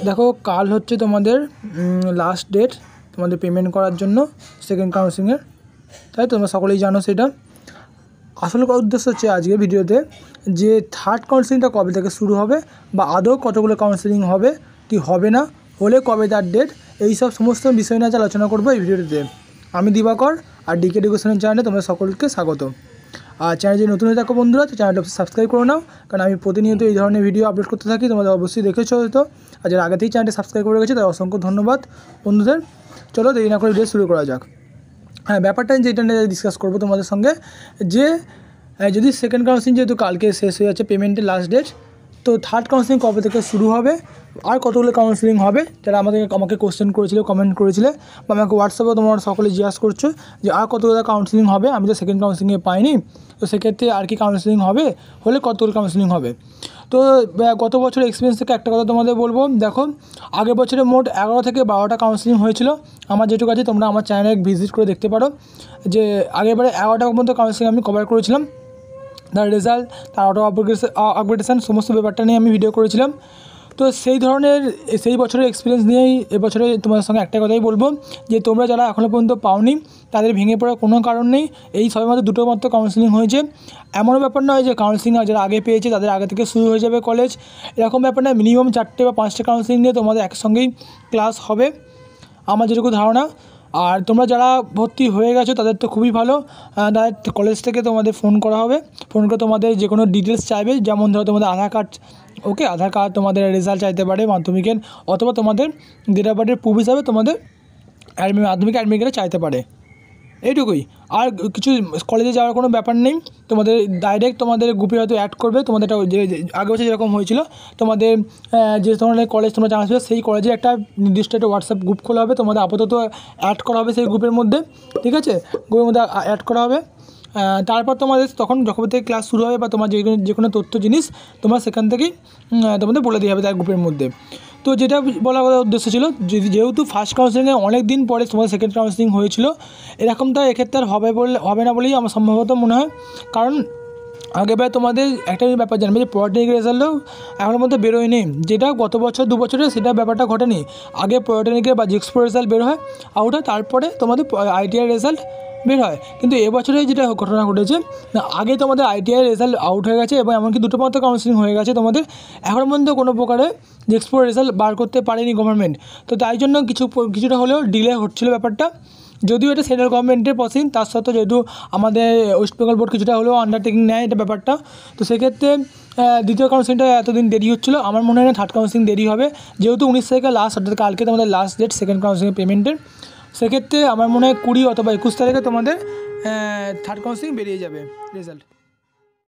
দেখো কাল হচ্ছে তোমাদের লাস্ট ডেট তোমাদের পেমেন্ট করার জন্য সেকেন্ড কাউন্সিলিংয়ের, তাই তোমরা সকলেই জানো সেটা। আসলে উদ্দেশ্য হচ্ছে আজকে ভিডিওতে যে থার্ড কাউন্সিলিংটা কবে থেকে শুরু হবে বা আদৌ কতগুলো কাউন্সিলিং হবে কি হবে না, হলে কবে তার ডেট, এই সব সমস্ত বিষয় নিয়ে আলোচনা করবো এই ভিডিওটিতে। আমি দিবাকর আর ডিকে এডুকেশনের চ্যানেলে তোমরা সকলকে স্বাগত। আর চ্যানেল যদি নতুন হয়ে থাকো বন্ধুরা তো চ্যানেলটা সাবস্ক্রাইব করে নাও, কারণ আমি প্রতিনিয়ত এই ধরনের ভিডিও আপলোড করতে থাকি, তোমাদের অবশ্যই দেখেছো হয়তো। আর যারা আগে থেকেই চ্যানেলটি সাবস্ক্রাইব করে রেখেছে তার অসংখ্য ধন্যবাদ বন্ধুদের। চলো দেরি না করে ভিডিও শুরু করা যাক। হ্যাঁ, ব্যাপারটা যেটা নিয়ে ডিসকাস করবো তোমাদের সঙ্গে, যে যদি সেকেন্ড কাউন্সিলিং যেহেতু কালকে শেষ হয়ে যাচ্ছে পেমেন্টের লাস্ট ডেট, তো থার্ড কাউন্সিলিং কবে থেকে শুরু হবে আর কতগুলো কাউন্সিলিং হবে, যারা আমাকে কোশ্চেন করেছিলে, কমেন্ট করেছিলে বা আমাকে হোয়াটসঅ্যাপে তোমরা সকলে জিজ্ঞাসা করছো যে আর কতগুলো কাউন্সিলিং হবে, আমি তো সেকেন্ড কাউন্সিলিংয়ে পাইনি, তো সেক্ষেত্রে আর কি কাউন্সিলিং হবে, হলে কতগুলো কাউন্সিলিং হবে। তো গত বছরের এক্সপিরিয়েন্স থেকে একটা কথা তোমাদের বলবো, দেখো আগের বছরে মোট 11 থেকে 12টা কাউন্সিলিং হয়েছিল আমার যেটুকু আছে, তোমরা আমার চ্যানেলে ভিজিট করে দেখতে পারো যে আগেরবারে 11টা পর্যন্ত কাউন্সিলিং আমি কভার করেছিলাম। তার রেজাল্ট, তার অটো আপগ্রেডেশন সমস্ত ব্যাপারটা নিয়ে আমি ভিডিও করেছিলাম। তো সেই বছরের এক্সপিরিয়েন্স নিয়েই এবছরে তোমাদের সঙ্গে একটা কথাই বলবো যে তোমরা যারা এখনও পর্যন্ত পাওনি তাদের ভেঙে পড়ার কোনো কারণ নেই। এই সবেমাত্র দুটো মাত্র কাউন্সিলিং হয়েছে, এমনও ব্যাপার নয় যে কাউন্সিলিং যারা আগে পেয়েছে তাদের আগে থেকে শুরু হয়ে যাবে কলেজ, এরকম ব্যাপার নয়। মিনিমাম 4টে বা 5টে কাউন্সিলিং নিয়ে তোমাদের একসঙ্গেই ক্লাস হবে আমার যেটুকু ধারণা। আর তোমরা যারা ভর্তি হয়ে গেছো তাদের তো খুবই ভালো, তাদের কলেজ থেকে তোমাদের ফোন করা হবে, ফোন করে তোমাদের যে কোনো ডিটেলস চাইবে, যেমন ধরো তোমাদের আধার কার্ড, ওকে আধার কার্ড, তোমাদের রেজাল্ট চাইতে পারে মাধ্যমিকের, অথবা তোমাদের ডেট অফ বার্থের প্রুফ হিসাবে তোমাদের মাধ্যমিক অ্যাডমিট কার্ডে চাইতে পারে, এইটুকুই। আর কিছু কলেজে যাওয়ার কোনো ব্যাপার নেই, তোমাদের ডাইরেক্ট তোমাদের গ্রুপে হয়তো অ্যাড করবে, তোমাদের যে আগে বছর যেরকম হয়েছিল তোমাদের যে ধরনের কলেজ তোমরা জানাচ্ছিল সেই কলেজের একটা নির্দিষ্ট একটা হোয়াটসঅ্যাপ গ্রুপ খোলা হবে, তোমাদের আপাতত অ্যাড করা হবে সেই গ্রুপের মধ্যে, ঠিক আছে, গ্রুপের মধ্যে অ্যাড করা হবে। তারপর তোমাদের তখন যখন থেকে ক্লাস শুরু হবে বা তোমার যে কোনো তথ্য জিনিস তোমরা সেখান থেকেই তোমাদের বলে দেওয়া হবে তার গ্রুপের মধ্যে। তো যেটা বলার উদ্দেশ্য ছিল, যেহেতু ফার্স্ট কাউন্সিলিংয়ে অনেক দিন পরে তোমাদের সেকেন্ড কাউন্সিলিং হয়েছিল, এরকমটা এক্ষেত্রে আর হবে না বলেই আমার সম্ভবত মনে হয়। কারণ আগেবার তোমাদের একটা ব্যাপার জানবে যে পলিটেকনিক রেজাল্টও এখনও পর্যন্ত বেরোয়নি, যেটা গত বছর 2 বছরে সেটা ব্যাপারটা ঘটেনি। আগে পলিটেকনিকের বা জিক্সপো রেজাল্ট বের হয় আউট হয়, তারপরে তোমাদের আইটিআই রেজাল্ট বের হয়। কিন্তু এবছরে যেটা ঘটনা ঘটেছে, আগে তোমাদের আইটিআই রেজাল্ট আউট হয়ে গেছে এবং এমনকি 2টো মাত্র কাউন্সিলিং হয়ে গেছে, তোমাদের এখনও পর্যন্ত কোনো প্রকারে জিক্সপো রেজাল্ট বার করতে পারেনি গভর্নমেন্ট। তো তাই জন্য কিছুটা হলেও ডিলে হচ্ছিলো ব্যাপারটা, যদিও এটা সেন্ট্রাল গভর্নমেন্টের পসিং, তার সত্ত্বেও যেহেতু আমাদের ওয়েস্ট বেঙ্গল বোর্ড কিছুটা হলেও আন্ডারটেকিং নেয় এটা ব্যাপারটা, তো সেক্ষেত্রে দ্বিতীয় কাউন্সিলিংটা এতদিন দেরি হচ্ছিলো। আমার মনে হয় না থার্ড কাউন্সিলিং দেরি হবে, যেহেতু 19 তারিখে লাস্ট, অর্থাৎ কালকে তোমাদের লাস্ট ডেট সেকেন্ড কাউন্সিলিং পেমেন্টের। সেক্ষেত্রে আমার মনে হয় 20 অথবা 21 তারিখে তোমাদের থার্ড কাউন্সিলিং বেরিয়ে যাবে রেজাল্ট।